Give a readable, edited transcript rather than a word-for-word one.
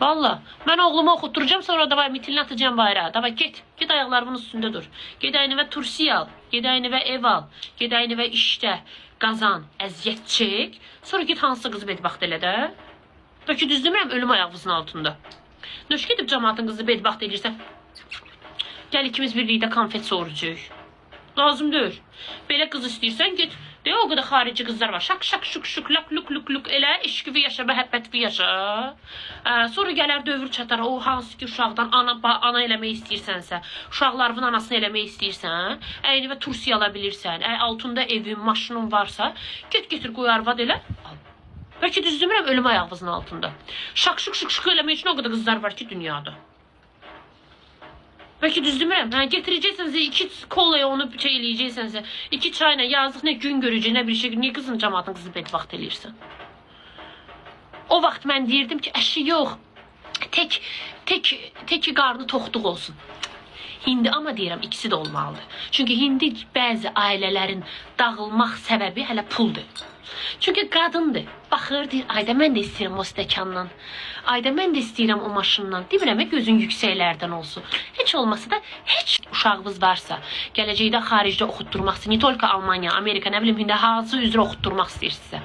Valla ben oğlumu okutturacağım, sonra davay mitilini atacağım bayrağa. Davay git. Git ayaklarımın üstünde dur. Git aynı ve tursiye al. Git aynı ve ev al. Git aynı ve işte qazan, əziyyət çek. Sonra git hansı qızı bedbaxt elə də. Bəlkə düz demirəm, ölüm ayağınızın altında. Nöş gedib cəmaatın qızı bedbaxt edirsən. Gəl ikimiz birlikdə konfet sorucuyuk. Lazım deyil. Belə qız istəyirsən git. De o kadar xarici qızlar var. Şak şak şuk şuk lak luk luk luk elə eşqivi yaşa, məhəbbətvi yaşa. Sonra gələr dövr çatar. O hansı ki uşaqdan ana eləmək istəyirsənsə, uşaqlarının anasını eləmək istəyirsən, əyni və tursiya ala bilirsən, altında evin, maşının varsa, getir qoy arvad elə. Al. Bəlkə düz demirəm, ölüm ayağınızın altında. Şak şuk şuk şuk eləmək üçün o kadar qızlar var ki dünyada. Belki düz demirəm. Getirəcəksənsə 2 kolaya onu eləyəcəksənsə, 2 çayla yazıq nə gün görəcək, nə bir şey. Niyə qızın cəmaatın qızı bedbaxt eləyirsən? O vaxt mən deyirdim ki, əşi yox. Tek qarnı toxluq olsun. Hindi ama deyirəm, ikisi də olmalıdır. Çünki hindi bəzi ailələrin dağılmaq səbəbi hələ puldur. Çünki qadındır. Baxır, deyir, ayda mən də istəyirəm o stəkandan. Ayda mən də istəyirəm o maşından. Demirəm, gözün yüksəklərdən olsun. Heç olmasa da, heç uşağınız varsa, gələcəkdə xaricdə oxutturmaq istəyir. Ne tolka Almanya, Amerika, nə bilim, hansı üzrə oxutturmaq istəyirsinizsə.